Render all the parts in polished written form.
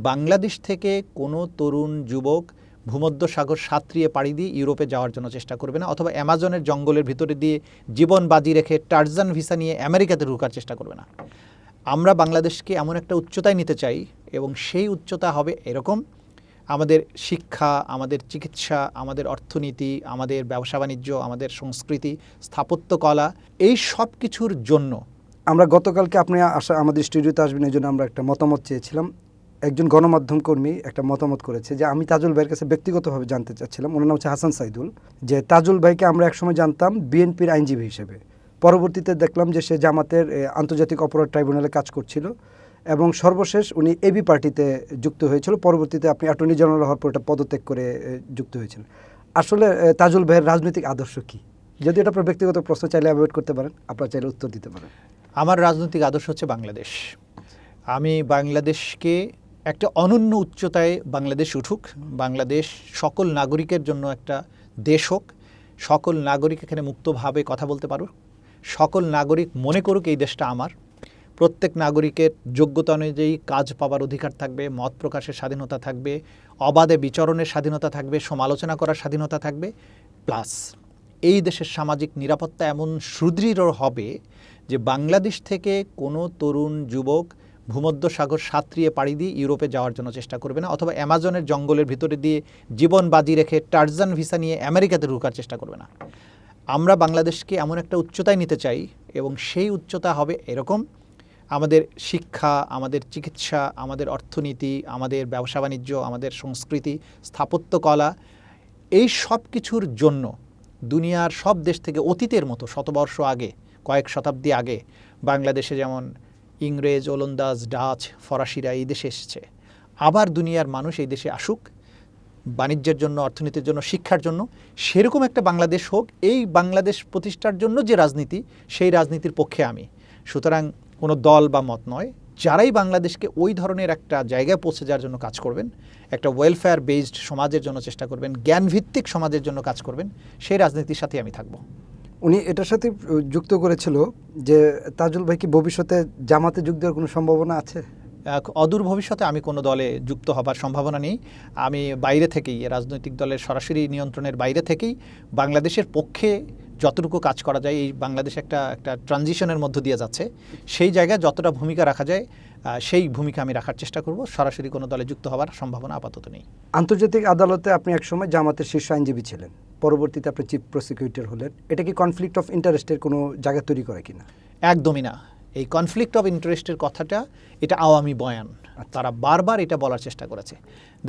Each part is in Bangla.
বাংলাদেশ থেকে কোনো তরুণ যুবক ভূমধ্যসাগর সাঁতরিয়ে পাড়ি দিয়ে ইউরোপে যাওয়ার জন্য চেষ্টা করবে না, অথবা অ্যামাজনের জঙ্গলের ভিতরে দিয়ে জীবন বাজি রেখে টার্জান ভিসা নিয়ে আমেরিকাতে ঢোকার চেষ্টা করবে না। আমরা বাংলাদেশকে এমন একটা উচ্চতায় নিতে চাই, এবং সেই উচ্চতা হবে এরকম: আমাদের শিক্ষা, আমাদের চিকিৎসা, আমাদের অর্থনীতি, আমাদের ব্যবসা বাণিজ্য, আমাদের সংস্কৃতি, স্থাপত্যকলা, এই সব কিছুর জন্য। আমরা গতকালকে আপনি আমাদের স্টুডিওতে আসবেন, এই জন্য আমরা একটা মতামত চেয়েছিলাম। একজন গণমাধ্যম কর্মী একটা মতামত করেছে যে আমি তাজুল ভাইয়ের কাছে ব্যক্তিগতভাবে জানতে চাচ্ছিলাম। ওনার নাম হচ্ছে হাসান সাইদুল। যে তাজুল ভাইকে আমরা একসময় জানতাম বিএনপির আইনজীবী হিসেবে, পরবর্তীতে দেখলাম যে সে জামাতের আন্তর্জাতিক অপরাধ ট্রাইব্যুনালে কাজ করছিল, এবং সর্বশেষ উনি এবি পার্টিতে যুক্ত হয়েছিল। পরবর্তীতে আপনি অ্যাটর্নি জেনারেল হওয়ার পর এটা পদত্যাগ করে যুক্ত হয়েছিলেন। আসলে তাজুল ভাইয়ের রাজনৈতিক আদর্শ কী? যদি এটা আপনার ব্যক্তিগত প্রশ্ন চাইলে অ্যাভয়েড করতে পারেন, আপনারা চাইলে উত্তর দিতে পারেন। আমার রাজনৈতিক আদর্শ হচ্ছে বাংলাদেশ। আমি বাংলাদেশকে একটা অনন্য উচ্চতায় বাংলাদেশ উঠুক, বাংলাদেশ সকল নাগরিকের জন্য একটা দেশ হোক, সকল নাগরিক এখানে মুক্তভাবে কথা বলতে পারুক, সকল নাগরিক মনে করুক এই দেশটা আমার, প্রত্যেক নাগরিকের যোগ্যতা অনুযায়ী কাজ পাওয়ার অধিকার থাকবে, মত প্রকাশের স্বাধীনতা থাকবে, অবাধে বিচরণের স্বাধীনতা থাকবে, সমালোচনা করার স্বাধীনতা থাকবে, প্লাস এই দেশের সামাজিক নিরাপত্তা এমন সুদৃঢ় হবে যে বাংলাদেশ থেকে কোনো তরুণ যুবক ভূমধ্যসাগর সাঁতরিয়ে পাড়ি দিয়ে ইউরোপে যাওয়ার জন্য চেষ্টা করবে না, অথবা অ্যামাজনের জঙ্গলের ভিতরে দিয়ে জীবন বাজি রেখে টার্জান ভিসা নিয়ে আমেরিকাতে ঢোকার চেষ্টা করবে না। আমরা বাংলাদেশকে এমন একটা উচ্চতায় নিতে চাই, এবং সেই উচ্চতা হবে এরকম: আমাদের শিক্ষা, আমাদের চিকিৎসা, আমাদের অর্থনীতি, আমাদের ব্যবসা বাণিজ্য, আমাদের সংস্কৃতি, স্থাপত্যকলা, এই সব কিছুর জন্য দুনিয়ার সব দেশ থেকে অতীতের মতো শতবর্ষ আগে, কয়েক শতাব্দী আগে বাংলাদেশে যেমন ইংরেজ, ওলন্দাজ, ডাচ, ফরাসিরা এই দেশে এসেছে, আবার দুনিয়ার মানুষ এই দেশে আসুক বাণিজ্যের জন্য, অর্থনীতির জন্য, শিক্ষার জন্য। সেরকম একটা বাংলাদেশ হোক। এই বাংলাদেশ প্রতিষ্ঠার জন্য যে রাজনীতি, সেই রাজনীতির পক্ষে আমি। সুতরাং কোনো দল বা মত নয়, যারাই বাংলাদেশকে ওই ধরনের একটা জায়গায় পৌঁছে যাওয়ার জন্য কাজ করবেন, একটা ওয়েলফেয়ার বেসড সমাজের জন্য চেষ্টা করবেন, জ্ঞানভিত্তিক সমাজের জন্য কাজ করবেন, সেই রাজনীতির সাথে আমি থাকব। উনি এটার সাথে যুক্ত করেছিল যে তাজুল ভাই কি ভবিষ্যতে জামাতে যোগ দেওয়ার কোনো সম্ভাবনা আছে? অদূর ভবিষ্যতে আমি কোনো দলে যুক্ত হবার সম্ভাবনা নেই। আমি বাইরে থেকেই, রাজনৈতিক দলের সরাসরি নিয়ন্ত্রণের বাইরে থেকেই বাংলাদেশের পক্ষে যতটুকু কাজ করা যায়, এই বাংলাদেশ একটা ট্রানজিশনের মধ্য দিয়ে যাচ্ছে, সেই জায়গায় যতটা ভূমিকা রাখা যায় সেই ভূমিকা আমি রাখার চেষ্টা করব। সরাসরি কোনো দলে যুক্ত হওয়ার সম্ভাবনা আপাতত নেই। আন্তর্জাতিক আদালতে আপনি একসময় জামাতের শীর্ষ আইনজীবী ছিলেন, পরবর্তীতে আপনি চিফ প্রসিকিউটর হলেন। এটা কি কনফ্লিক্ট অফ ইন্টারেস্টের কোনো জায়গা তৈরি করে কিনা? একদমই না। এই কনফ্লিক্ট অফ ইন্টারেস্টের কথাটা, এটা আওয়ামী বয়ান। তারা বারবার এটা বলার চেষ্টা করেছে।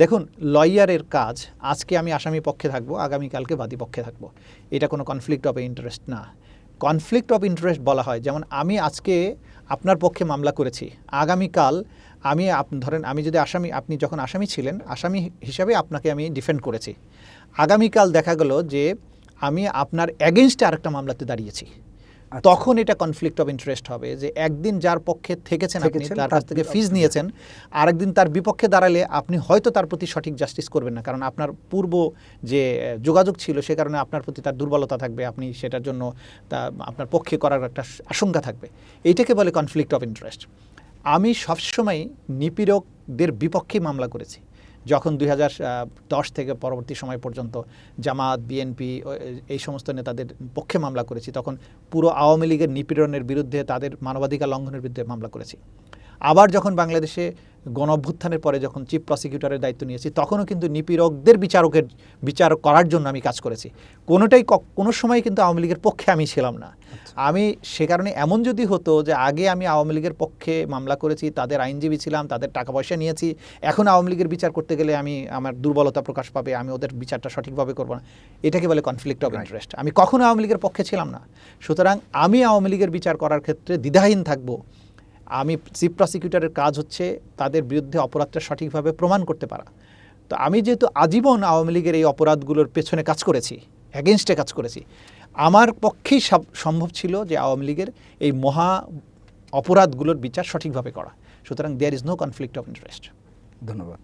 দেখুন, লয়ারের কাজ, আজকে আমি আসামি পক্ষে থাকবো, আগামীকালকে বাদী পক্ষে থাকবো, এটা কোনো কনফ্লিক্ট অফ ইন্টারেস্ট না। কনফ্লিক্ট অফ ইন্টারেস্ট বলা হয় যেমন আমি আজকে আপনার পক্ষে মামলা করেছি, আগামীকাল আমি ধরেন আমি যদি আসামি, আপনি যখন আসামি ছিলেন, আসামি হিসাবে আপনাকে আমি ডিফেন্ড করেছি, আগামীকাল দেখা গেল যে আমি আপনার এগেনস্টে আরেকটা মামলাতে দাঁড়িয়েছি, তখন এটা কনফ্লিক্ট অফ ইন্টারেস্ট হবে। যে একদিন যার পক্ষে থেকেছেন আপনি, তার কাছ থেকে ফিজ নিয়েছেন, আরেকদিন তার বিপক্ষে দাঁড়ালে আপনি হয়তো তার প্রতি সঠিক জাস্টিস করবেন না, কারণ আপনার পূর্ব যে যোগাযোগ ছিল সে কারণে আপনার প্রতি তার দুর্বলতা থাকবে, আপনি সেটার জন্য তা আপনার পক্ষে করার একটা আশঙ্কা থাকবে। এইটাকে বলে কনফ্লিক্ট অফ ইন্টারেস্ট। আমি সবসময় নিপীড়কদের বিপক্ষে মামলা করেছি। যখন 2010 থেকে পরবর্তী সময় পর্যন্ত জামাত, বিএনপি এই সমস্ত নেতাদের পক্ষে মামলা করেছি, তখন পুরো আওয়ামী লীগের নিপীড়নের বিরুদ্ধে, তাদের মানবাধিকার লঙ্ঘনের বিরুদ্ধে মামলা করেছি। আবার যখন বাংলাদেশে গণঅভ্যুত্থানের পরে যখন চিফ প্রসিকিউটরের দায়িত্ব নিয়েছি, তখনও কিন্তু নিপীড়কদের বিচার করার জন্য আমি কাজ করেছি। কোনোটাই কোনো সময় কিন্তু আওয়ামী লীগের পক্ষে আমি ছিলাম না। আমি সে কারণে এমন যদি হতো যে আগে আমি আওয়ামী লীগের পক্ষে মামলা করেছি, তাদের আইনজীবী ছিলাম, তাদের টাকা পয়সা নিয়েছি, এখন আওয়ামী লীগের বিচার করতে গেলে আমার দুর্বলতা প্রকাশ পাবে, আমি ওদের বিচারটা সঠিকভাবে করবো না, এটাকে বলে কনফ্লিক্ট অফ ইন্টারেস্ট। আমি কখনো আওয়ামী লীগের পক্ষে ছিলাম না। সুতরাং আমি আওয়ামী লীগের বিচার করার ক্ষেত্রে দ্বিধাহীন থাকবো। আমি চিফ প্রসিকিউটরের কাজ হচ্ছে তাদের বিরুদ্ধে অপরাধটা সঠিকভাবে প্রমাণ করতে পারা। তো আমি যেহেতু আজীবন আওয়ামী লীগের এই অপরাধগুলোর পেছনে কাজ করেছি, অ্যাগেনস্টে কাজ করেছি, আমার পক্ষেই সম্ভব ছিল যে আওয়ামী লীগের এই মহা অপরাধগুলোর বিচার সঠিকভাবে করা। সুতরাং there is no conflict of interest. ধন্যবাদ।